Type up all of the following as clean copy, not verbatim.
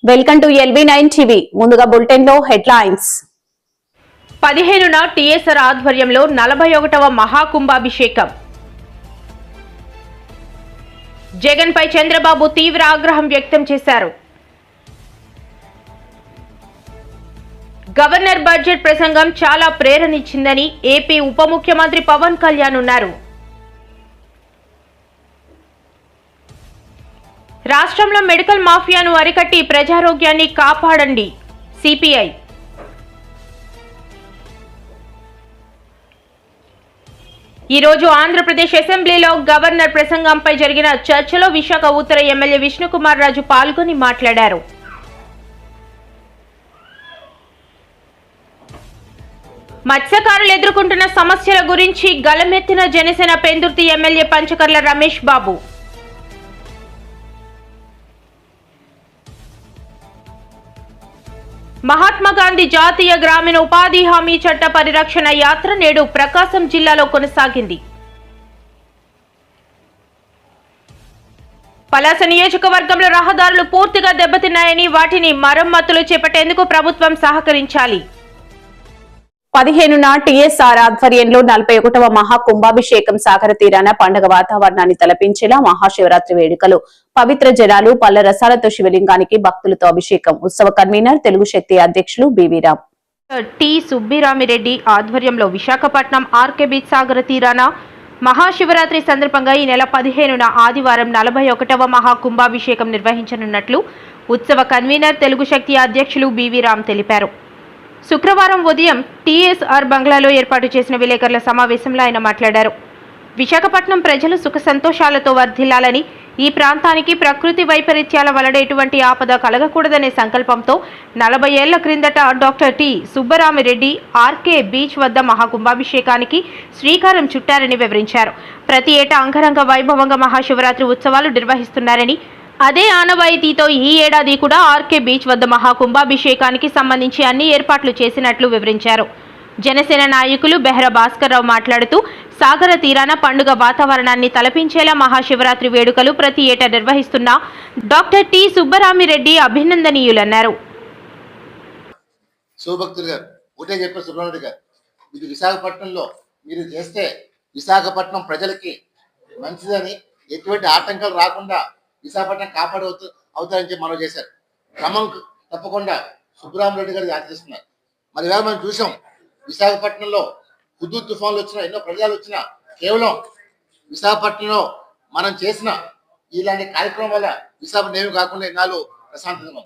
Welcome to LB9 TV. ముందుగా bulletin లో headlines. 15న TSR ఆధ్వర్యంలో 41వ మహాకుంభాభిషేకం. జగన్ పై చంద్రబాబు తీవ్ర ఆగ్రహం వ్యక్తం చేశారు. గవర్నర్ బడ్జెట్ ప్రసంగం చాలా ప్రేరణిచ్చిందని ఏపీ ఉప ముఖ్యమంత్రి పవన్ కళ్యాణ్ అన్నారు. రాష్ట్రంలో మెడికల్ మాఫియాను అరికట్టి ప్రజారోగ్యాన్ని కాపాడండి సిపిఐ. ఈరోజు ఆంధ్రప్రదేశ్ అసెంబ్లీలో గవర్నర్ ప్రసంగంపై జరిగిన చర్చలో విశాఖ ఉత్తర ఎమ్మెల్యే విష్ణుకుమార్ రాజు పాల్గొని మాట్లాడారు. మత్స్యకారులు ఎదుర్కొంటున్న సమస్యల గురించి గళమెత్తిన జనసేన పెందుర్తి ఎమ్మెల్యే పంచకర్ల రమేష్ బాబు. మహాత్మా గాంధీ జాతీయ గ్రామీణ ఉపాధి హామీ చట్ట పరిరక్షణ యాత్ర నేడు ప్రకాశం జిల్లాలో కొనసాగింది. పలాస నియోజకవర్గంలో రహదారులు పూర్తిగా దెబ్బతిన్నాయని వాటిని మరమ్మతులు చేపట్టేందుకు ప్రభుత్వం సహకరించాలి. 15న టీఎస్ఆర్ ఆధ్వర్యంలో 41వ మహాకుంభాభిషేకం సాగర తీరాన పండుగ వాతావరణాన్ని తలపించేలా మహాశివరాత్రి వేడుకలు. పవిత్ర జలాలు పళ్ల రసాలతో శివలింగానికి భక్తులతో అభిషేకం. ఉత్సవ కన్వీనర్ తెలుగు శక్తి అధ్యక్షులు బివిరామ్. టి సుబ్బిరామిరెడ్డి ఆధ్వర్యంలో విశాఖపట్నం ఆర్కే బీచ్ సాగర తీరాన మహాశివరాత్రి సందర్భంగా ఈ నెల 15న ఆదివారం 41వ మహాకుంభాభిషేకం నిర్వహించనున్నట్లు ఉత్సవ కన్వీనర్ తెలుగు శక్తి అధ్యక్షులు బివిరామ్ తెలిపారు. శుక్రవారం ఉదయం టీఎస్ఆర్ బంగ్లాలో ఏర్పాటు చేసిన విలేకరుల సమావేశంలో ఆయన మాట్లాడారు. విశాఖపట్నం ప్రజలు సుఖ సంతోషాలతో వర్ధిల్లాలని, ఈ ప్రాంతానికి ప్రకృతి వైపరీత్యాల వలన ఎటువంటి ఆపద కలగకూడదనే సంకల్పంతో 40 ఏళ్ల క్రిందట doctor T Subbarami Reddy RK beach వద్ద మహాకుంభాభిషేకానికి శ్రీకారం చుట్టారని వివరించారు. ప్రతి ఏటా అంగరంగ వైభవంగా మహాశివరాత్రి ఉత్సవాలు నిర్వహిస్తున్నారని, అదే ఆనవాయితీతో ఈ ఏడాది కూడా ఆర్కే బీచ్ వద్ద మహాకుంభాభిషేకానికి సంబంధించి అన్ని ఏర్పాట్లు చేసినట్లు వివరించారు. జనసేన నాయకులు బెహ్రా భాస్కర్ రావు మాట్లాడుతూ సాగర తీరాన పండుగ వాతావరణాన్ని తలపించేలా మహాశివరాత్రి వేడుకలు ప్రతి ఏటా నిర్వహిస్తున్న డాక్టర్ టి సుబ్బరామిరెడ్డి అభినందనీయులన్నారు. విశాఖపట్నంలో మీరు చేస్తే విశాఖపట్నం ప్రజలకి మంచిదని, ఎటువంటి ఆటంకాలు రాకుండా విశాఖపట్నం అవుతారని చెప్పి మనం చేశారు. క్రమం తప్పకుండా సుబ్బరామిరెడ్డి గారు ఆచరిస్తున్నారు. మరి వేళ మనం చూసాం, విశాఖపట్నంలో హుదూ తుఫాన్లు వచ్చినా, ఎన్నో ప్రజలు వచ్చినా, కేవలం విశాఖపట్నంలో మనం చేసిన ఇలాంటి కార్యక్రమం వల్ల విశాఖపట్నం ఏమి కాకుండా ఎన్నాళ్ళు ప్రశాంతంగా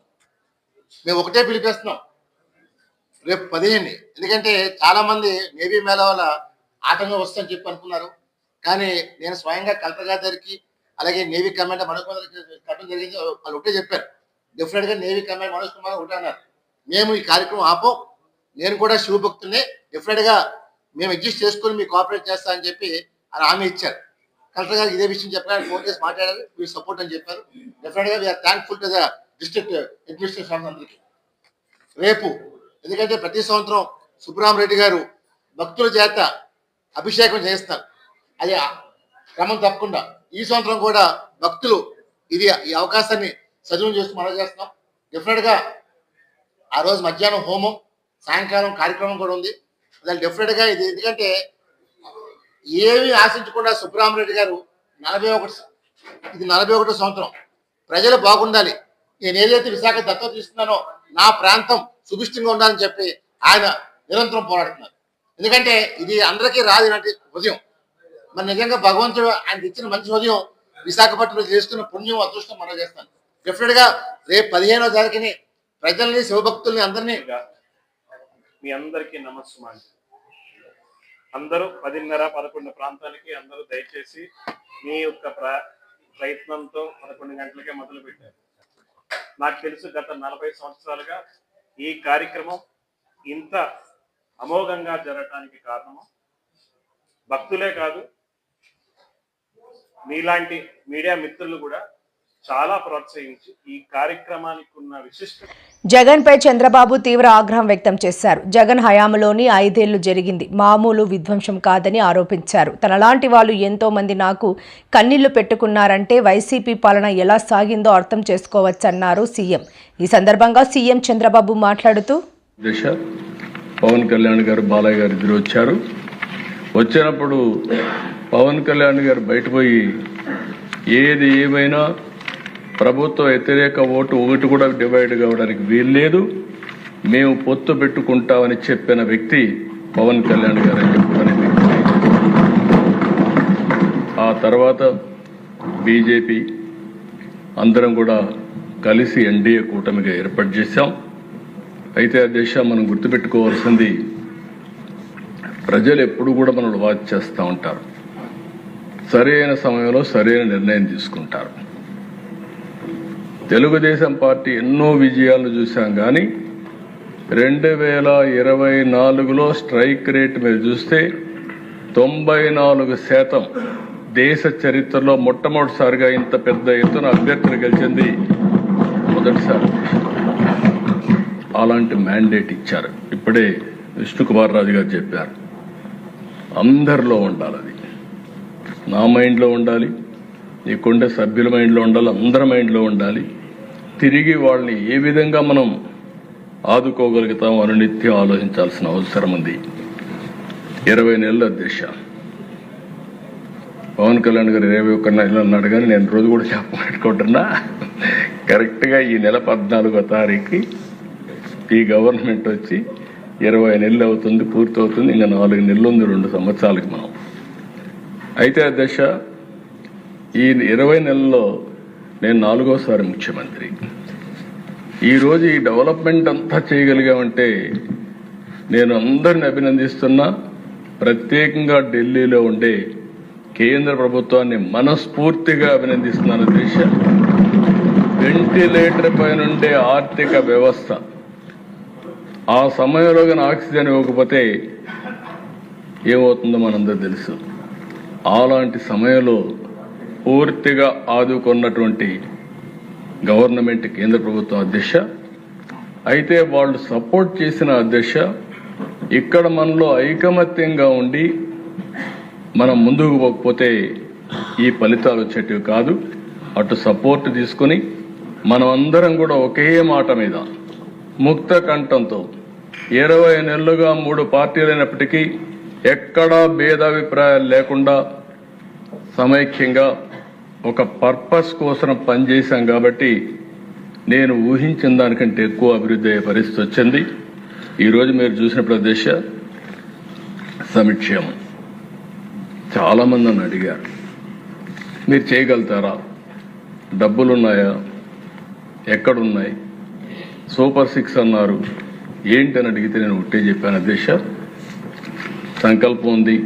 మేము ఒకటే పిలిపిస్తున్నాం, రేపు 15. ఎందుకంటే చాలా మంది నేవీ మేళ వల్ల ఆటంకం వస్తుందని చెప్పి అనుకున్నారు. కానీ నేను స్వయంగా కలెక్టర్ గారి దగ్గరికి, అలాగే నేవీ కమాండర్ మనోజ్ కుమార్ కట్టడం జరిగింది. వాళ్ళు ఒకటే చెప్పారు, డెఫినెట్గా నేవీ కమాండర్ మనోజ్ కుమార్ ఒకటే అన్నారు, మేము ఈ కార్యక్రమం ఆపం, నేను కూడా శివభక్తుల్ని, డెఫినెట్గా మేము అడ్జస్ట్ చేసుకుని మీకు కోఆపరేట్ చేస్తా అని చెప్పి ఆయన హామీ ఇచ్చారు. కలెక్టర్ గారు ఇదే విషయం చెప్పగానే ఫోన్ చేసి మాట్లాడారు, మీరు సపోర్ట్ అని చెప్పారు. Definitely we are thankful to the district administration అందరికీ. రేపు ఎందుకంటే ప్రతి సంవత్సరం సుబ్బరామిరెడ్డి గారు భక్తుల చేత అభిషేకం చేస్తారు, అది క్రమం తప్పకుండా ఈ సంవత్సరం కూడా భక్తులు ఈ అవకాశాన్ని సద్వినియోగం చేస్తూ మనం చేస్తున్నాం. డెఫినెట్గా ఆ రోజు మధ్యాహ్నం హోమం, సాయంకాలం కార్యక్రమం కూడా ఉంది. దాని డెఫినెట్గా ఇది ఎందుకంటే ఏమీ ఆశించకుండా సుబ్బరామిరెడ్డి గారు 41 సంవత్సరం ప్రజలు బాగుండాలి, నేను ఏదైతే విశాఖ దత్తత తీసుకున్నానో నా ప్రాంతం సుభిష్టంగా ఉండాలని చెప్పి ఆయన నిరంతరం పోరాడుతున్నారు. ఎందుకంటే ఇది అందరికీ రాదు ఉదయం. మరి నిజంగా భగవంతుడు ఆయనకి ఇచ్చిన మంచి ఉదయం విశాఖపట్నంలో చేసుకున్న పుణ్యం, అదృష్టం మనం చేస్తాను. డెఫినెట్గా రేపు 15వ తారీఖుని ప్రజల్ని, శివభక్తుల్ని అందరినీ మీ అందరికీ నమస్కారం. అందరూ 10:30-11 ప్రాంతానికి అందరూ దయచేసి మీ యొక్క ప్రయత్నంతో 11 గంటలకే మొదలు పెట్టారు. నాకు తెలుసు గత 40 సంవత్సరాలుగా ఈ కార్యక్రమం ఇంత అమోఘంగా జరగటానికి కారణము భక్తులే కాదు, మీలాంటి మీడియా మిత్రులు కూడా చాలా ప్రోత్సహించి ఈ కార్యక్రమానికి ఉన్న విశిష్టత జగన్పై చంద్రబాబు తీవ్ర ఆగ్రహం వ్యక్తం చేశారు. జగన్ హయాంలోని 5 ఏళ్లు జరిగింది మామూలు విధ్వంసం కాదని ఆరోపించారు. తనలాంటి వాళ్ళు ఎంతో మంది నాకు కన్నీళ్లు పెట్టుకున్నారంటే వైసీపీ పాలన ఎలా సాగిందో అర్థం చేసుకోవచ్చన్నారు సీఎం. ఈ సందర్భంగా సీఎం చంద్రబాబు మాట్లాడుతూ పవన్ కళ్యాణ్ గారు బాలయ్య గారు ఇద్దరు వచ్చారు. వచ్చినప్పుడు పవన్ కళ్యాణ్ గారు బయటపోయి ఏది ఏమైనా ప్రభుత్వ వ్యతిరేక ఓటు ఒకటి కూడా డివైడ్ కావడానికి వీల్లేదు, మేము పొత్తు పెట్టుకుంటామని చెప్పిన వ్యక్తి పవన్ కళ్యాణ్ గారు అని చెప్పుకునే వ్యక్తి. ఆ తర్వాత బీజేపీ అందరం కూడా కలిసి ఎన్డీఏ కూటమిగా ఏర్పాటు చేశాం. అయితే అధ్యక్ష, మనం గుర్తుపెట్టుకోవాల్సింది, ప్రజలు ఎప్పుడు కూడా మనల్ని వాచ్ చేస్తూ ఉంటారు, సరైన సమయంలో సరైన నిర్ణయం తీసుకుంటారు. తెలుగుదేశం పార్టీ ఎన్నో విజయాలు చూశాం, కానీ 2024లో స్ట్రైక్ రేట్ మీరు చూస్తే 94% దేశ చరిత్రలో మొట్టమొదటిసారిగా ఇంత పెద్ద ఎత్తున అభ్యర్థులు గెలిచింది మొదటిసారి. అలాంటి మ్యాండేట్ ఇచ్చారు. ఇప్పుడే విష్ణుకుమార్ రాజు గారు చెప్పారు, అందరిలో ఉండాలి, అది నా మైండ్లో ఉండాలి, నీకుండే సభ్యుల మైండ్లో ఉండాలి, అందరి మైండ్లో ఉండాలి. తిరిగి వాళ్ళని ఏ విధంగా మనం ఆదుకోగలుగుతాం అని నిత్యం ఆలోచించాల్సిన అవసరం ఉంది. 20 నెలల అధ్యక్ష, పవన్ కళ్యాణ్ గారు 21 నెలలు అన్నాడు, కానీ నేను రోజు కూడా చెప్పబెట్టుకుంటున్నా. కరెక్ట్గా ఈ నెల 14వ తారీఖుకి ఈ గవర్నమెంట్ వచ్చి 20 నెలలు అవుతుంది, పూర్తి అవుతుంది. ఇంకా 4 నెలలు ఉంది 2 సంవత్సరాలకి మనం. అయితే అధ్యక్ష, ఈ 20 నెలల్లో నేను 4వసారి ముఖ్యమంత్రి. ఈరోజు ఈ డెవలప్మెంట్ అంతా చేయగలిగామంటే నేను అందరిని అభినందిస్తున్నా. ప్రత్యేకంగా ఢిల్లీలో ఉండే కేంద్ర ప్రభుత్వాన్ని మనస్ఫూర్తిగా అభినందిస్తున్నాను అధ్యక్ష. వెంటిలేటర్ పైనుండే ఆర్థిక వ్యవస్థ ఆ సమయంలో కానీ ఆక్సిజన్ ఇవ్వకపోతే ఏమవుతుందో మనందరూ తెలుసు. అలాంటి సమయంలో పూర్తిగా ఆదుకున్నటువంటి గవర్నమెంట్ కేంద్ర ప్రభుత్వం అధ్యక్ష. అయితే వాళ్ళు సపోర్ట్ చేసిన అధ్యక్ష, ఇక్కడ మనలో ఐకమత్యంగా ఉండి మనం ముందుకు పోకపోతే ఈ ఫలితాలు వచ్చేటివి కాదు. అటు సపోర్ట్ తీసుకుని మనం అందరం కూడా ఒకే మాట మీద ముక్త కంఠంతో 20 నెలలుగా 3 పార్టీలైనప్పటికీ ఎక్కడా భేదాభిప్రాయాలు లేకుండా సమైక్యంగా ఒక పర్పస్ కోసం పనిచేశాం. కాబట్టి నేను ఊహించిన దానికంటే ఎక్కువ అభివృద్ధి అయ్యే పరిస్థితి వచ్చింది. ఈరోజు మీరు చూసినప్పుడు అధ్యక్ష, సంక్షేమం చాలా మంది నన్ను అడిగారు, మీరు చేయగలుగుతారా, డబ్బులున్నాయా, ఎక్కడున్నాయి, సూపర్ 6 అన్నారు, ఏంటని అడిగితే నేను ఒకటే చెప్పాను అధ్యక్ష, సంకల్పం ఉంది,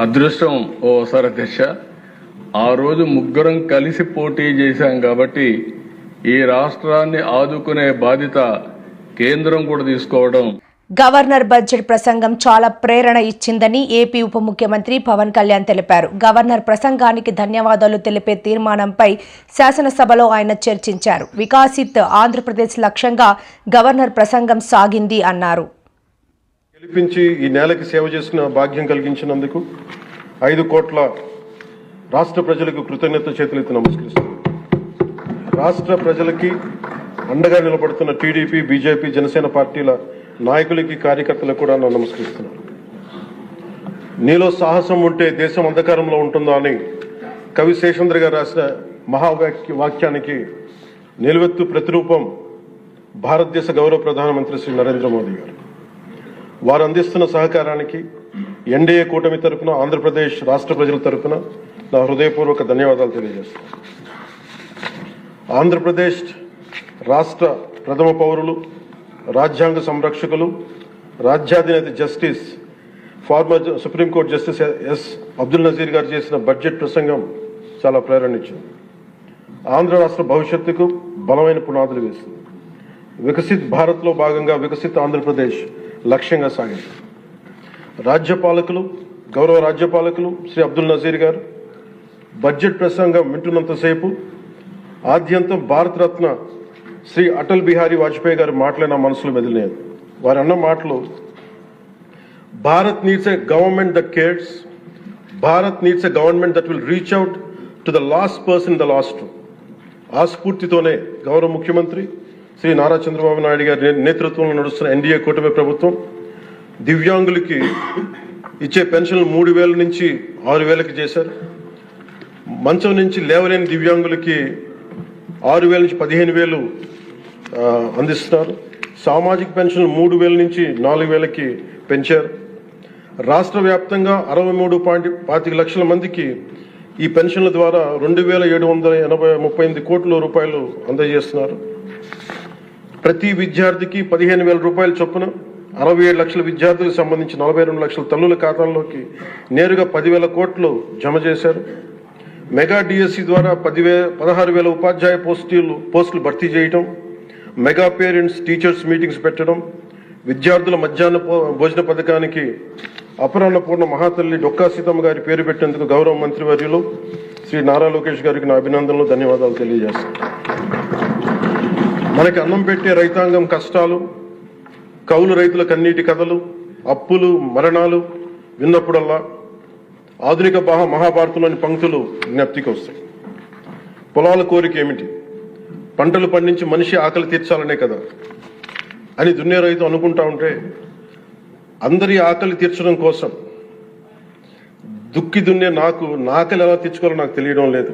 అదృష్టం ఓసారి అధ్యక్ష. ఆ రోజు ముగ్గురం కలిసి పోటీ చేశాం కాబట్టి ఈ రాష్ట్రాన్ని ఆదుకునే బాధ్యత కేంద్రం కూడా తీసుకోవడం. గవర్నర్ బడ్జెట్ ప్రసంగం చాలా ప్రేరణ ఇచ్చిందని ఏపీ ఉప ముఖ్యమంత్రి పవన్ కళ్యాణ్ తెలిపారు. గవర్నర్ ప్రసంగానికి ధన్యవాదాలు తెలిపే తీర్మానంపై శాసనసభలో ఆయన చర్చించారు. వికసిత్ ఆంధ్రప్రదేశ్ లక్ష్యంగా గవర్నర్ ప్రసంగం సాగింది అన్నారు. గెలిపించి ఈ నేలకి సేవ చేసిన భాగ్యం కలిగించినందుకు 5 కోట్ల రాష్ట్ర ప్రజలకు కృతజ్ఞత చేతులెత్తి నమస్కరిస్తున్నాను. రాష్ట్ర ప్రజలకి అండగా నిలబడుతున్న టీడీపీ, బీజేపీ, జనసేన పార్టీల నాయకులకి, కార్యకర్తలకు కూడా నేను నమస్కరిస్తున్నాను. నీలో సాహసం ఉంటే దేశం అంధకారంలో ఉంటుందా అని కవి శేషేంద్ర గారు రాసిన మహావాక్యానికి నిలువెత్తు ప్రతిరూపం భారతదేశ గౌరవ ప్రధానమంత్రి శ్రీ నరేంద్ర మోదీ గారు. వారు అందిస్తున్న సహకారానికి ఎన్డీఏ కూటమి తరఫున, ఆంధ్రప్రదేశ్ రాష్ట్ర ప్రజల తరఫున నా హృదయపూర్వక ధన్యవాదాలు తెలియజేస్తున్నాను. ఆంధ్రప్రదేశ్ రాష్ట్ర ప్రథమ పౌరులు, రాజ్యాంగ సంరక్షకులు, రాజ్యాధినేత justice former supreme court justice S Abdul Nazeer గారు చేసిన బడ్జెట్ ప్రసంగం చాలా ప్రేరణ ఇచ్చింది. ఆంధ్ర రాష్ట్ర భవిష్యత్తుకు బలమైన పునాదులు వేస్తుంది. వికసిత్ భారత్లో భాగంగా వికసిత్ ఆంధ్రప్రదేశ్ లక్ష్యంగా సాగింది. రాజ్యపాలకులు, గౌరవ రాజ్యపాలకులు శ్రీ అబ్దుల్ నజీర్ గారు బడ్జెట్ ప్రసంగం వింటున్నంతసేపు ఆద్యంతం భారతరత్న శ్రీ అటల్ బిహారీ వాజ్పేయి గారి మాటలే నా మనసులో మెదిలినాయి. వారు అన్న మాటలు, Bharat needs a government that cares, Bharat needs a government that will reach out to the last person the last. ఆ స్ఫూర్తితోనే గౌరవ ముఖ్యమంత్రి శ్రీ నారా చంద్రబాబు నాయుడు గారి నేతృత్వంలో నడుస్తున్న ఎన్డీఏ కూటమి ప్రభుత్వం దివ్యాంగులకి ఇచ్చే పెన్షన్లు 3,000 నుంచి 6,000కి చేశారు. మంచం నుంచి లేవలేని దివ్యాంగులకి 6,000 నుంచి 15,000 అందిస్తున్నారు. సామాజిక పెన్షన్లు 3,000 నుంచి 4,000కి పెంచారు. రాష్ట్ర వ్యాప్తంగా 63.25 లక్షల మందికి ఈ పెన్షన్ల ద్వారా 2,738 కోట్ల రూపాయలు అందజేస్తున్నారు. ప్రతి విద్యార్థికి 15,000 రూపాయల చొప్పున 67 లక్షల విద్యార్థులకు సంబంధించి 42 లక్షల తల్లుల ఖాతాల్లోకి నేరుగా 10,000 కోట్లు జమ చేశారు. మెగా డిఎస్సి ద్వారా 16,000 ఉపాధ్యాయ పోస్టులు భర్తీ చేయడం, మెగా పేరెంట్స్ టీచర్స్ మీటింగ్స్ పెట్టడం, విద్యార్థుల మధ్యాహ్న భోజన పథకానికి అపరాన్నపూర్ణ మహాతల్లి డొక్కా సీతమ్మ గారి పేరు పెట్టేందుకు గౌరవ మంత్రివర్యులు శ్రీ నారా లోకేష్ గారికి నా అభినందనలు, ధన్యవాదాలు తెలియజేస్తాను. మనకి అన్నం పెట్టే రైతాంగం కష్టాలు, కౌలు రైతుల కన్నీటి కథలు, అప్పులు, మరణాలు విన్నప్పుడల్లా ఆధునిక మహాభారతంలోని పంక్తులు జ్ఞప్తికి వస్తాయి. పొలాల కోరిక ఏమిటి? పంటలు పండించి మనిషి ఆకలి తీర్చాలనే కదా అని దున్నే రైతు అనుకుంటా ఉంటే, అందరి ఆకలి తీర్చడం కోసం దుక్కి దున్నే నా ఆకలి ఎలా తీర్చుకోవాలో నాకు తెలియడం లేదు.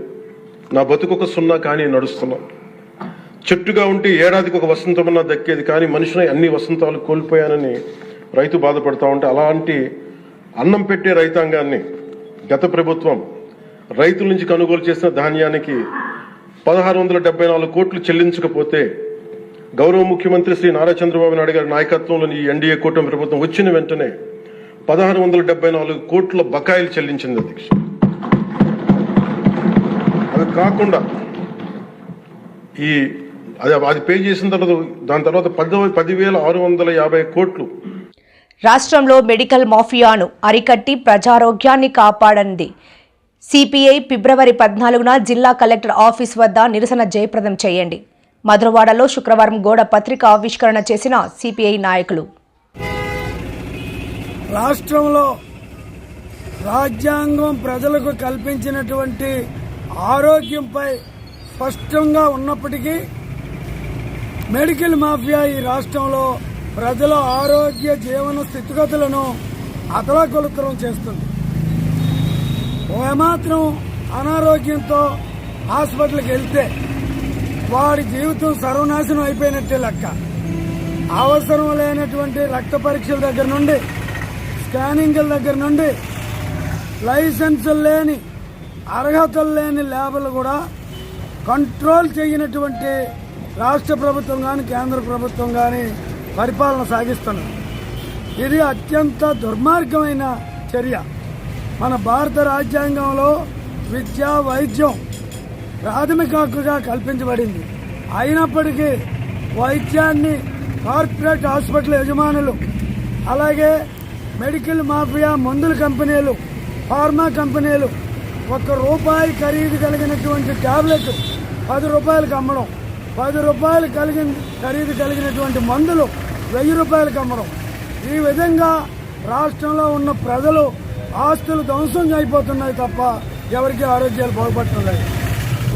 నా బతుకొక సున్నా కానీ నడుస్తున్నా. చెట్టుగా ఉంటే ఏడాదికి ఒక వసంతమన్నా దక్కేది, కానీ మనిషిని అన్ని వసంతాలు కోల్పోయానని రైతు బాధపడతా ఉంటే, అలాంటి అన్నం పెట్టే రైతాంగాన్ని గత ప్రభుత్వం రైతుల నుంచి కొనుగోలు చేసిన ధాన్యానికి 1,674 కోట్లు చెల్లించకపోతే గౌరవ ముఖ్యమంత్రి శ్రీ నారా చంద్రబాబు నాయుడు గారి నాయకత్వంలోని ఈ ఎన్డీఏ కూటమి ప్రభుత్వం వచ్చిన వెంటనే 1,674 కోట్ల బకాయిలు చెల్లించింది అధ్యక్ష. అది కాకుండా అది పే చేసిన తర్వాత దాని తర్వాత 10,650 కోట్లు రాష్ట్రంలో మెడికల్ మాఫియాను అరికట్టి ప్రజారోగ్యాన్ని కాపాడండి. సిపిఐ ఫిబ్రవరి 14న జిల్లా కలెక్టర్ ఆఫీస్ వద్ద నిరసన జయప్రదం చేయండి. మధురవాడలో శుక్రవారం గోడ పత్రిక ఆవిష్కరణ చేసిన సిపిఐ నాయకులు, రాష్ట్రంలో రాజ్యాంగం ప్రజలకు కల్పించినటువంటి ఆరోగ్యంపై స్పష్టంగా ఉన్నప్పటికీ మెడికల్ మాఫియా ఈ రాష్ట్రంలో ప్రజల ఆరోగ్య జీవన స్థితిగతులను అతలాకులతరం చేస్తుంది. ఏమాత్రం అనారోగ్యంతో హాస్పిటల్కి వెళ్తే వాడి జీవితం సర్వనాశనం అయిపోయినట్టే లెక్క. అవసరం లేనటువంటి రక్త పరీక్షల దగ్గర నుండి, స్కానింగ్ల దగ్గర నుండి, లైసెన్సులు లేని, అర్హతలు లేని ల్యాబ్లు కూడా కంట్రోల్ చేయనటువంటి రాష్ట్ర ప్రభుత్వం కానీ కేంద్ర ప్రభుత్వం కానీ పరిపాలన సాగిస్తున్నారు. ఇది అత్యంత దుర్మార్గమైన చర్య. మన భారత రాజ్యాంగంలో విద్య, వైద్యం ప్రాథమిక హక్కుగా కల్పించబడింది. అయినప్పటికీ వైద్యాన్ని కార్పొరేట్ హాస్పిటల్ యజమానులు, అలాగే మెడికల్ మాఫియా మందుల కంపెనీలు, ఫార్మా కంపెనీలు ₹1 ఖరీదు కలిగినటువంటి టాబ్లెట్ 10 రూపాయలకు అమ్మడం, 10 రూపాయలు ఖరీదు కలిగినటువంటి మందులు 1000 రూపాయలకు అమ్మడం. ఈ విధంగా రాష్ట్రంలో ఉన్న ప్రజలు ఆస్తులు ధ్వంసం అయిపోతున్నాయి తప్ప ఎవరికి ఆరోగ్యాలు బాగుపడటం లేదు.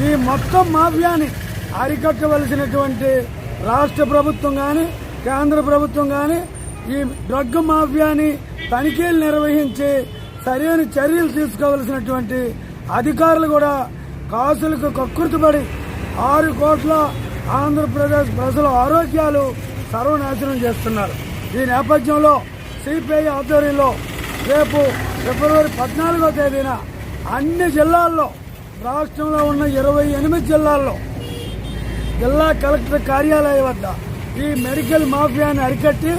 ఈ మొత్తం మాఫియాని అరికట్టవలసినటువంటి రాష్ట్ర ప్రభుత్వం కానీ కేంద్ర ప్రభుత్వం కానీ ఈ డ్రగ్ మాఫియాని తనిఖీలు నిర్వహించి సరైన చర్యలు తీసుకోవలసినటువంటి అధికారులు కూడా కాసులకు కక్కుర్తిపడి 6 కోట్ల ఆంధ్రప్రదేశ్ ప్రజల ఆరోగ్యాలు సర్వనాశనం చేస్తున్నారు. ఈ నేపథ్యంలో సిపిఐ ఆధ్వర్యంలో రేపు ఫిబ్రవరి 14వ తేదీన అన్ని జిల్లాల్లో, రాష్ట్రంలో ఉన్న 28 జిల్లాల్లో జిల్లా కలెక్టర్ కార్యాలయం వద్ద ఈ మెడికల్ మాఫియాని అరికట్టి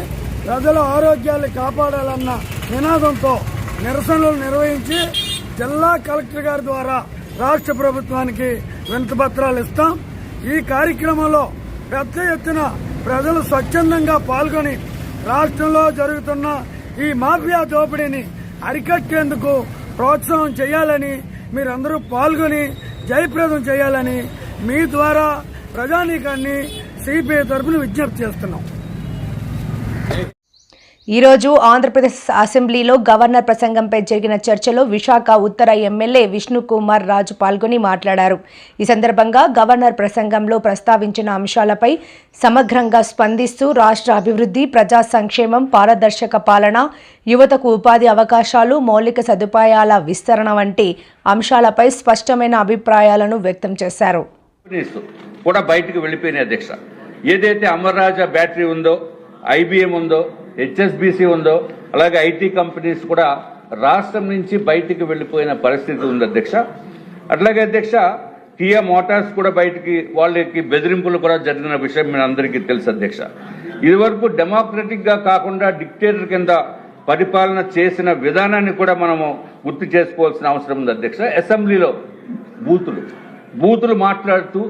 ప్రజల ఆరోగ్యాన్ని కాపాడాలన్న నినాదంతో నిరసనలు నిర్వహించి జిల్లా కలెక్టర్ గారి ద్వారా రాష్ట్ర ప్రభుత్వానికి వినతిపత్రాలు ఇస్తాం. ఈ కార్యక్రమంలో పెద్ద ఎత్తున ప్రజలు స్వచ్ఛందంగా పాల్గొని రాష్ట్రంలో జరుగుతున్న ఈ మాఫియా దోపిడీని అరికట్టేందుకు ప్రోత్సాహం చేయాలని, మీరందరూ పాల్గొని జయప్రదం చేయాలని మీ ద్వారా ప్రజానీకాన్ని సిపిఐ తరఫున విజ్ఞప్తి చేస్తున్నాం. ఈరోజు ఆంధ్రప్రదేశ్ అసెంబ్లీలో గవర్నర్ ప్రసంగంపై జరిగిన చర్చలో విశాఖ ఉత్తర ఎమ్మెల్యే విష్ణుకుమార్ రాజు పాల్గొని మాట్లాడారు. ఈ సందర్భంగా గవర్నర్ ప్రసంగంలో ప్రస్తావించిన అంశాలపై సమగ్రంగా స్పందిస్తూ రాష్ట్ర అభివృద్ధి, ప్రజా సంక్షేమం, పారదర్శక పాలన, యువతకు ఉపాధి అవకాశాలు, మౌలిక సదుపాయాల విస్తరణ వంటి అంశాలపై స్పష్టమైన అభిప్రాయాలను వ్యక్తం చేశారు. కూడా బయటకు వెళ్ళిపోయినాయి అధ్యక్ష. ఏదైతే అమర్రాజా బ్యాటరీ ఉందో, ఐబిఎం ఉందో, హెచ్ఎస్బిసి ఉందో, అలాగే ఐటీ కంపెనీస్ కూడా రాష్ట్రం నుంచి బయటికి వెళ్ళిపోయిన పరిస్థితి ఉంది అధ్యక్ష. అట్లాగే అధ్యక్ష కియా మోటార్స్ కూడా బయటికి వాళ్ళకి బెదిరింపులు కూడా జరిగిన విషయం మీ అందరికీ తెలుసు అధ్యక్ష. ఇదివరకు డెమోక్రటిక్ గా కాకుండా డిక్టేటర్ కింద పరిపాలన చేసిన విధానాన్ని కూడా మనము గుర్తు చేసుకోవాల్సిన అవసరం ఉంది అధ్యక్ష. అసెంబ్లీలో బూతులు మాట్లాడుతూ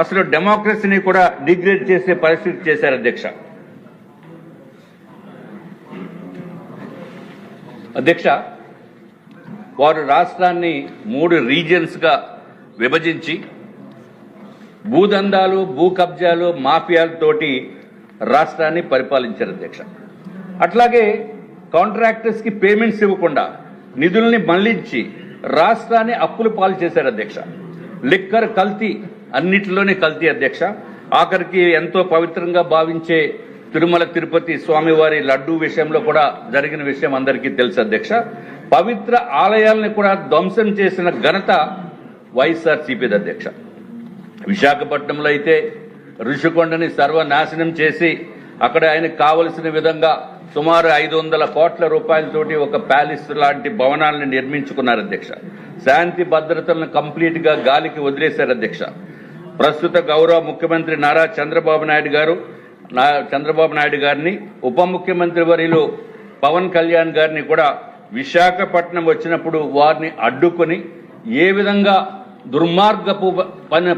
అసలు డెమోక్రసీని కూడా డిగ్రేడ్ చేసే పరిస్థితి చేశారు అధ్యక్ష. వారు రాష్ట్రాన్ని 3 రీజియన్స్గా విభజించి భూదందాలు, భూ కబ్జాలు, మాఫియాలతోటి రాష్ట్రాన్ని పరిపాలించారు అధ్యక్ష. అట్లాగే కాంట్రాక్టర్స్కి పేమెంట్స్ ఇవ్వకుండా నిధుల్ని మళ్లించి రాష్ట్రాన్ని అప్పులు పాలు చేశారు అధ్యక్ష. లిక్కర్ కల్తీ, అన్నిటిలోనే కల్తీ అధ్యక్ష. ఆఖరికి ఎంతో పవిత్రంగా భావించే తిరుమల తిరుపతి స్వామివారి లడ్డూ విషయంలో కూడా జరిగిన విషయం అందరికీ తెలుసు అధ్యక్ష. పవిత్ర ఆలయాలను కూడా ధ్వంసం చేసిన ఘనత వైఎస్ఆర్సీపీ అధ్యక్ష. విశాఖపట్నంలో అయితే ఋషికొండని సర్వనాశనం చేసి అక్కడ ఆయనకు కావలసిన విధంగా సుమారు 500 కోట్ల రూపాయలతోటి ఒక ప్యాలెస్ లాంటి భవనాలను నిర్మించుకున్నారు అధ్యక్ష. శాంతి భద్రతలను కంప్లీట్ గా గాలికి వదిలేశారు అధ్యక్ష. ప్రస్తుత గౌరవ ముఖ్యమంత్రి నారా చంద్రబాబు నాయుడు గారిని, ఉప ముఖ్యమంత్రి వర్యులు పవన్ కళ్యాణ్ గారిని కూడా విశాఖపట్నం వచ్చినప్పుడు వారిని అడ్డుకొని ఏ విధంగా దుర్మార్గపు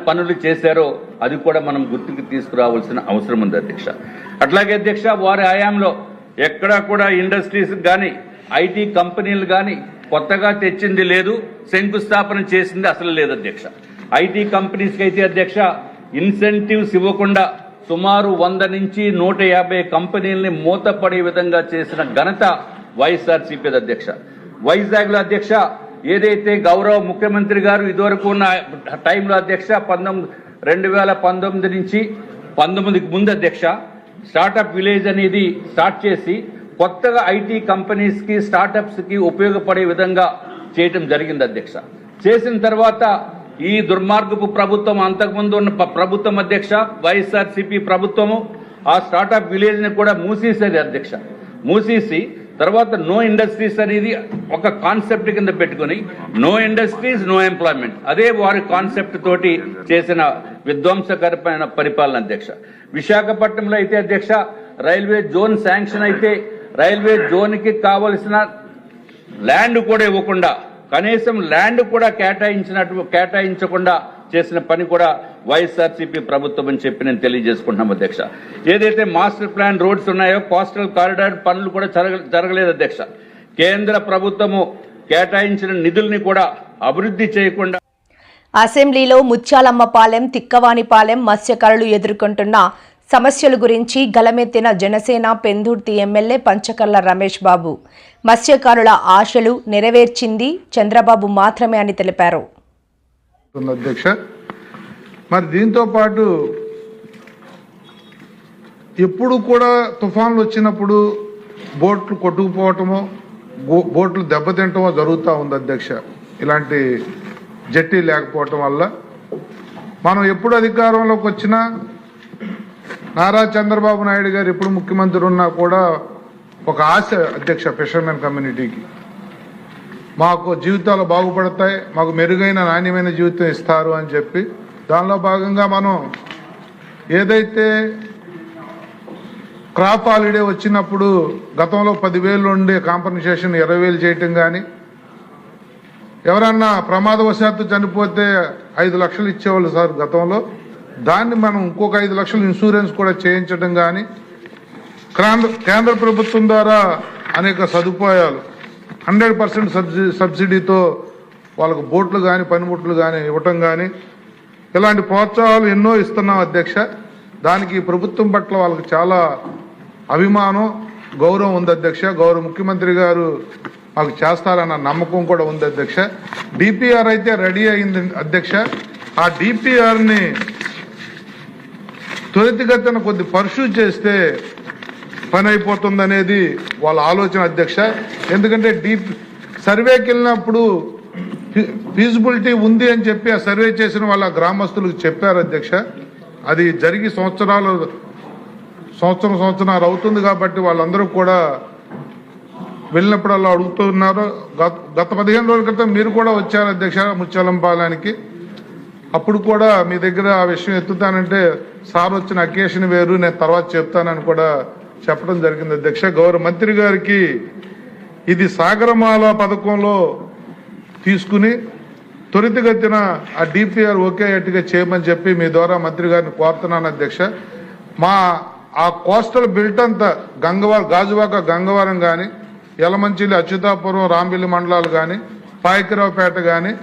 పనులు చేశారో అది కూడా మనం గుర్తుకు తీసుకురావాల్సిన అవసరం ఉంది అధ్యక్ష. అట్లాగే అధ్యక్ష వారి హయాంలో ఎక్కడా కూడా ఇండస్ట్రీస్ కానీ, ఐటీ కంపెనీలు కానీ కొత్తగా తెచ్చింది లేదు, శంకుస్థాపన చేసింది అసలు లేదు అధ్యక్ష. ఐటీ కంపెనీస్కి అయితే అధ్యక్ష ఇన్సెంటివ్స్ ఇవ్వకుండా సుమారు 100 నుంచి 150 కంపెనీలని మూతపడే విధంగా చేసిన ఘనత వైఎస్ఆర్సీపీ అధ్యక్ష. వైజాగ్ లో అధ్యక్ష ఏదైతే గౌరవ ముఖ్యమంత్రి గారు ఇదివరకు ఉన్న టైంలో అధ్యక్ష 2019 నుంచి 19కి ముందు అధ్యక్ష స్టార్టప్ విలేజ్ అనేది స్టార్ట్ చేసి కొత్తగా ఐటీ కంపెనీస్ కి, స్టార్టప్స్ కి ఉపయోగపడే విధంగా చేయటం జరిగింది అధ్యక్ష. చేసిన తర్వాత ఈ దుర్మార్గపు ప్రభుత్వం, అంతకుముందు ఉన్న ప్రభుత్వం అధ్యక్ష వైఎస్ఆర్సీపీ ప్రభుత్వము ఆ స్టార్టప్ విలేజ్ ని కూడా మూసేసేది అధ్యక్ష. మూసేసి తర్వాత నో ఇండస్ట్రీస్ అనేది ఒక కాన్సెప్ట్ కింద పెట్టుకుని నో ఇండస్ట్రీస్ నో ఎంప్లాయ్మెంట్, అదే వారి కాన్సెప్ట్ తోటి చేసిన విధ్వంసకరమైన పరిపాలన అధ్యక్ష. విశాఖపట్నంలో అయితే అధ్యక్ష రైల్వే జోన్ శాంక్షన్ అయితే రైల్వే జోన్ కి కావలసిన ల్యాండ్ కూడా ఇవ్వకుండా, కనీసం ల్యాండ్ కూడా కేటాయించకుండా చేసిన పని కూడా వైఎస్ఆర్సీపీ ప్రభుత్వం అని చెప్పి నేను తెలియజేసుకుంటున్నాం అధ్యక్ష. ఏదైతే మాస్టర్ ప్లాన్ రోడ్స్ ఉన్నాయో, కోస్టల్ కారిడార్ పనులు కూడా జరగలేదు అధ్యక్ష. కేంద్ర ప్రభుత్వము కేటాయించిన నిధుల్ని కూడా అభివృద్ధి చేయకుండా అసెంబ్లీలో ముత్యాలమ్మపాలెం, తిక్కవానిపాలెం మత్స్యకారులు ఎదుర్కొంటున్న సమస్యల గురించి గలమెత్తిన జనసేన పెందుర్తి ఎమ్మెల్యే పంచకర్ల రమేష్ బాబు. మత్స్యకారుల ఆశలు నెరవేర్చింది చంద్రబాబు మాత్రమే అని తెలిపారు. అధ్యక్ష, మరి దీంతో పాటు ఎప్పుడు కూడా తుఫాన్లు వచ్చినప్పుడు బోట్లు కొట్టుకుపోవటమో, బోట్లు దెబ్బతింటమో జరుగుతూ ఉంది అధ్యక్ష. ఇలాంటి జట్టి లేకపోవటం వల్ల మనం ఎప్పుడు అధికారంలోకి వచ్చినా నారా చంద్రబాబు నాయుడు గారు ఎప్పుడు ముఖ్యమంత్రి ఉన్నా కూడా ఒక ఆశ అధ్యక్ష, ఫిషర్మెన్ కమ్యూనిటీకి మాకు జీవితాలు బాగుపడతాయి, మాకు మెరుగైన నాణ్యమైన జీవితం ఇస్తారు అని చెప్పి దానిలో భాగంగా మనం ఏదైతే క్రాప్ హాలిడే వచ్చినప్పుడు గతంలో 10,000 ఉండే కాంపన్సేషన్ 20,000 చేయటం కానీ, ఎవరన్నా ప్రమాదవశాత్తు చనిపోతే 5 లక్షలు ఇచ్చేవాళ్ళు సార్ గతంలో, దాన్ని మనం ఇంకొక 5 లక్షలు ఇన్సూరెన్స్ కూడా చేయించడం కానీ, కేంద్ర ప్రభుత్వం ద్వారా అనేక సదుపాయాలు 100% సబ్సిడీతో వాళ్ళకు బోట్లు కానీ, పనిముట్లు కానీ ఇవ్వటం కానీ, ఇలాంటి ప్రోత్సాహాలు ఎన్నో ఇస్తున్నాం అధ్యక్ష. దానికి ప్రభుత్వం పట్ల వాళ్ళకి చాలా అభిమానం, గౌరవం ఉంది అధ్యక్ష. గౌరవ ముఖ్యమంత్రి గారు మాకు చేస్తారన్న నమ్మకం కూడా ఉంది అధ్యక్ష. డిపిఆర్ అయితే రెడీ అయింది అధ్యక్ష. ఆ డిపిఆర్ని త్వరితగతిన కొద్ది పర్సూ చేస్తే పని అయిపోతుందనేది వాళ్ళ ఆలోచన అధ్యక్ష. ఎందుకంటే సర్వేకి వెళ్ళినప్పుడు ఫీజిబిలిటీ ఉంది అని చెప్పి ఆ సర్వే చేసిన వాళ్ళ గ్రామస్తులకు చెప్పారు అధ్యక్ష. అది జరిగి సంవత్సరాలు అవుతుంది కాబట్టి వాళ్ళందరూ కూడా వెళ్ళినప్పుడల్లా అడుగుతున్నారు. గత 15 రోజుల క్రితం మీరు కూడా వచ్చారు అధ్యక్ష ముత్యాలంపాలెంకి. అప్పుడు కూడా మీ దగ్గర ఆ విషయం ఎత్తుతానంటే సార్ వచ్చిన అకేషన్ వేరు, నేను తర్వాత చెప్తానని కూడా చెప్పడం జరిగింది అధ్యక్ష. గౌరవ మంత్రి గారికి ఇది సాగరమాల పథకంలో తీసుకుని త్వరితగతిన ఆ డిపిఆర్ ఒకేట్టుగా చేయమని చెప్పి మీ ద్వారా మంత్రి గారిని కోరుతున్నాను అధ్యక్ష. ఆ కోస్టల్ బెల్ట్ అంతా గాజువాక గంగవరం కానీ, యలమంచిలి అచ్యుతాపురం రాంబిల్లి మండలాలు కానీ, పాయకరావుపేట కానీ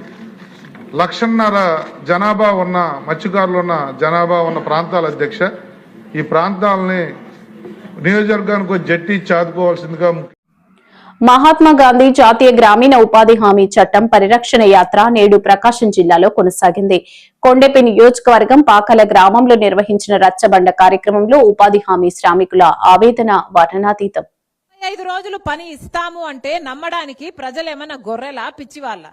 1,50,000 జనాభా ఉన్న మత్స్యకారులు ఉన్న జనాభా ఉన్న ప్రాంతాలు అధ్యక్ష. ఈ ప్రాంతాలని నియోజకవర్గానికి జట్టి ఇచ్చి ఆదుకోవాల్సిందిగా. మహాత్మా గాంధీ జాతీయ గ్రామీణ ఉపాధి హామీ చట్టం పరిరక్షణ యాత్ర నేడు ప్రకాశం జిల్లాలో కొనసాగింది. కొండెపి నియోజకవర్గం పాకల గ్రామంలో నిర్వహించిన రచ్చబండ కార్యక్రమంలో ఉపాధి హామీ శ్రామికుల ఆవేదన వర్ణనాతీతం. 5 రోజులు పని ఇస్తాము అంటే నమ్మడానికి ప్రజలేమన్నా గొర్రెలా పిచ్చివాళ్ళ?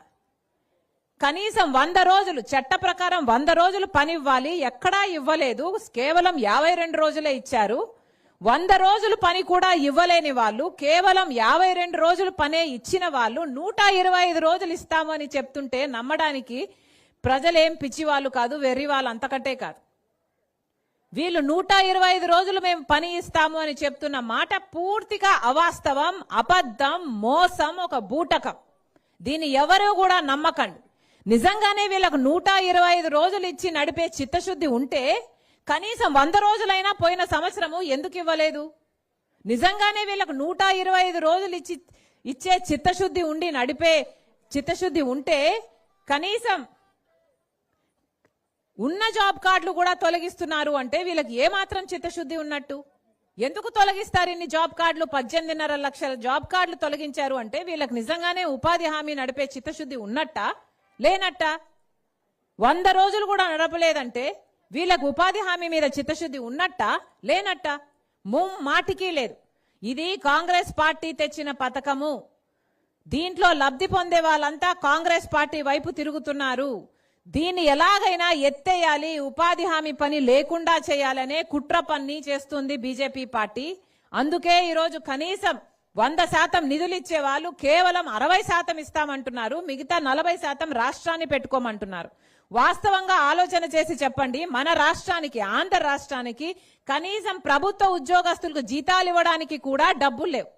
కనీసం 100 రోజులు చట్ట ప్రకారం 100 రోజులు పని ఇవ్వాలి, ఎక్కడా ఇవ్వలేదు. కేవలం 52 రోజులే ఇచ్చారు. 100 రోజులు పని కూడా ఇవ్వలేని వాళ్ళు, కేవలం 52 రోజులు పనే ఇచ్చిన వాళ్ళు 125 రోజులు ఇస్తాము అని చెప్తుంటే నమ్మడానికి ప్రజలేం పిచ్చివాళ్ళు కాదు, వెర్రి వాళ్ళు అంతకంటే కాదు. వీళ్ళు 125 రోజులు మేము పని ఇస్తాము అని చెప్తున్న మాట పూర్తిగా అవాస్తవం, అబద్ధం, మోసం, ఒక బూటకం. దీన్ని ఎవరూ కూడా నమ్మకండి. నిజంగానే వీళ్ళకు 125 రోజులు ఇచ్చి నడిపే చిత్తశుద్ధి ఉంటే కనీసం 100 రోజులైనా పోయిన సంవత్సరము ఎందుకు ఇవ్వలేదు? నిజంగానే వీళ్ళకు 125 రోజులు ఇచ్చే చిత్తశుద్ధి ఉండి నడిపే చిత్తశుద్ధి ఉంటే కనీసం ఉన్న జాబ్ కార్డులు కూడా తొలగిస్తున్నారు అంటే వీళ్ళకి ఏమాత్రం చిత్తశుద్ధి ఉన్నట్టు? ఎందుకు తొలగిస్తారు ఇన్ని జాబ్ కార్డులు? 18.5 లక్షల జాబ్ కార్డులు తొలగించారు అంటే వీళ్ళకి నిజంగానే ఉపాధి హామీ నడిపే చిత్తశుద్ధి ఉన్నట్టా లేనట్టా? 100 రోజులు కూడా నడపలేదంటే వీళ్ళకు ఉపాధి హామీ మీద చిత్తశుద్ధి ఉన్నట్టా లేనట్టా? మాటికి లేదు. ఇది కాంగ్రెస్ పార్టీ తెచ్చిన పథకము. దీంట్లో లబ్ధి పొందే వాళ్ళంతా కాంగ్రెస్ పార్టీ వైపు తిరుగుతున్నారు. దీన్ని ఎలాగైనా ఎత్తేయాలి, ఉపాధి హామీ పని లేకుండా చేయాలనే కుట్ర పన్ని చేస్తుంది బీజేపీ పార్టీ. అందుకే ఈరోజు కనీసం 100% నిధులు ఇచ్చే వాళ్ళు కేవలం 60% ఇస్తామంటున్నారు, మిగతా 40% రాష్ట్రాన్ని పెట్టుకోమంటున్నారు. వాస్తవంగా ఆలోచన చేసి చెప్పండి, మన రాష్ట్రానికి, ఆంధ్ర రాష్ట్రానికి కనీసం ప్రభుత్వ ఉద్యోగస్తులకు జీతాలు ఇవ్వడానికి కూడా డబ్బులు లేవు.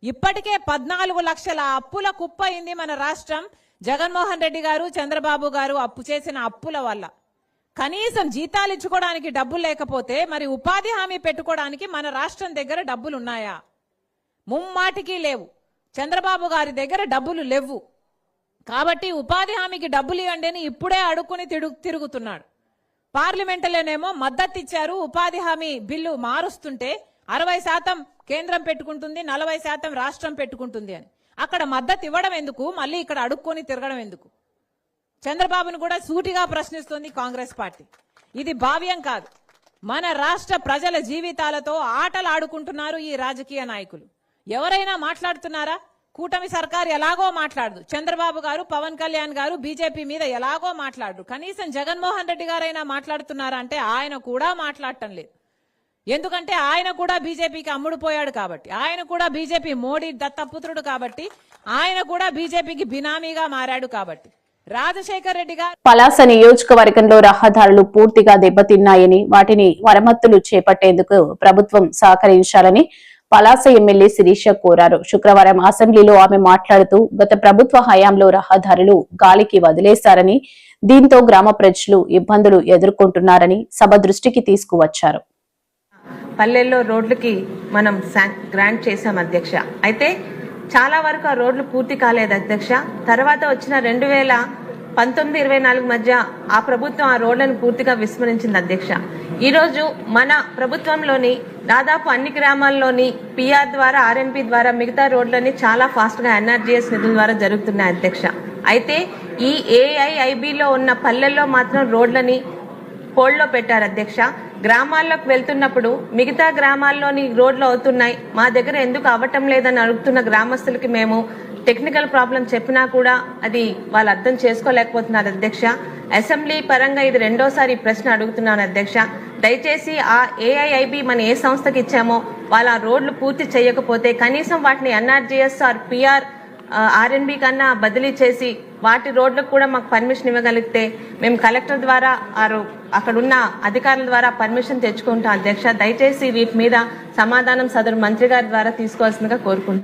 ఇప్పటికే 14 లక్షల అప్పుల కుప్ప అయింది మన రాష్ట్రం. జగన్మోహన్ రెడ్డి గారు, చంద్రబాబు గారు అప్పు చేసిన అప్పుల వల్ల కనీసం జీతాలు ఇచ్చుకోవడానికి డబ్బులు లేకపోతే మరి ఉపాధి హామీ పెట్టుకోవడానికి మన రాష్ట్రం దగ్గర డబ్బులు ఉన్నాయా? ముమ్మాటికి లేవు. చంద్రబాబు గారి దగ్గర డబ్బులు లేవు. కాబట్టి ఉపాధి హామీకి డబ్బులు ఇవ్వండి అని ఇప్పుడే అడుక్కుని తిరుగుతున్నాడు. పార్లమెంటులోనేమో మద్దతు ఇచ్చారు, ఉపాధి హామీ బిల్లు మారుస్తుంటే 60% కేంద్రం పెట్టుకుంటుంది, 40% రాష్ట్రం పెట్టుకుంటుంది అని. అక్కడ మద్దతు ఇవ్వడం ఎందుకు, మళ్ళీ ఇక్కడ అడుక్కొని తిరగడం ఎందుకు? చంద్రబాబును కూడా సూటిగా ప్రశ్నిస్తుంది కాంగ్రెస్ పార్టీ. ఇది భావ్యం కాదు. మన రాష్ట్ర ప్రజల జీవితాలతో ఆటలు ఆడుకుంటున్నారు ఈ రాజకీయ నాయకులు. ఎవరైనా మాట్లాడుతున్నారా? కూటమి సర్కారు ఎలాగో మాట్లాడదు, చంద్రబాబు గారు, పవన్ కళ్యాణ్ గారు బీజేపీ మీద ఎలాగో మాట్లాడరు. కనీసం జగన్మోహన్ రెడ్డి గారైనా మాట్లాడుతున్నారా అంటే ఆయన కూడా మాట్లాడటం లేదు. ఎందుకంటే ఆయన కూడా బీజేపీకి అమ్ముడుపోయాడు కాబట్టి, ఆయన కూడా బీజేపీ మోడీ దత్తపుత్రుడు కాబట్టి, ఆయన కూడా బీజేపీకి బినామీగా మారాడు కాబట్టి. రాజశేఖర్ రెడ్డి గారు పలాస నియోజకవర్గంలో రహదారులు పూర్తిగా దెబ్బతిన్నాయని, వాటిని మరమ్మతులు చేపట్టేందుకు ప్రభుత్వం సహకరించాలని పలాస ఎమ్మెల్యే శిరీష కోరారు. శుక్రవారం అసెంబ్లీలో ఆమె మాట్లాడుతూ గత ప్రభుత్వ హయాంలో రహదారులు గాలికి వదిలేశారని, దీంతో గ్రామ ప్రజలు ఇబ్బందులు ఎదుర్కొంటున్నారని సభ దృష్టికి తీసుకువచ్చారు. పల్లెల్లో రోడ్లకి మనం గ్రాంట్ చేశాం అధ్యక్ష. అయితే చాలా వరకు ఆ రోడ్లు పూర్తి కాలేదు అధ్యక్ష. తర్వాత వచ్చిన 1924 మధ్య ఆ ప్రభుత్వం ఆ రోడ్లను పూర్తిగా విస్మరించింది అధ్యక్ష. ఈరోజు మన ప్రభుత్వంలోని దాదాపు అన్ని గ్రామాల్లోని పిఆర్ ద్వారా, ఆర్ఎన్పి ద్వారా మిగతా రోడ్లని చాలా ఫాస్ట్ గా ఎన్ఆర్జీఎస్ నిధుల ద్వారా జరుగుతున్నాయి అధ్యక్ష. అయితే ఈ ఏఐఐబిలో ఉన్న పల్లెల్లో మాత్రం రోడ్లని హోల్డ్లో పెట్టారు అధ్యక్ష. గ్రామాల్లోకి వెళ్తున్నప్పుడు మిగతా గ్రామాల్లోని రోడ్లు అవుతున్నాయి, మా దగ్గర ఎందుకు అవ్వటం లేదని అడుగుతున్న గ్రామస్తులకి మేము టెక్నికల్ ప్రాబ్లం చెప్పినా కూడా అది వాళ్ళు అర్థం చేసుకోలేకపోతున్నారు అధ్యక్ష. అసెంబ్లీ పరంగా ఇది రెండోసారి ఈ ప్రశ్న అడుగుతున్నాను అధ్యక్ష. దయచేసి ఆ ఏఐఐబి మన ఏ సంస్థకి ఇచ్చామో వాళ్ళ రోడ్లు పూర్తి చేయకపోతే కనీసం వాటిని ఎన్ఆర్జీఎస్ ఆర్ పిఆర్ ఆర్ఎన్బి కన్నా బదిలీ చేసి వాటి రోడ్లకు కూడా మాకు పర్మిషన్ ఇవ్వగలిగితే మేము కలెక్టర్ ద్వారా అక్కడున్న అధికారుల ద్వారా పర్మిషన్ తెచ్చుకుంటాం అధ్యక్ష. దయచేసి వీటి మీద సమాధానం సదరు మంత్రి గారి ద్వారా తీసుకోవాల్సిందిగా కోరుకుంటున్నాం.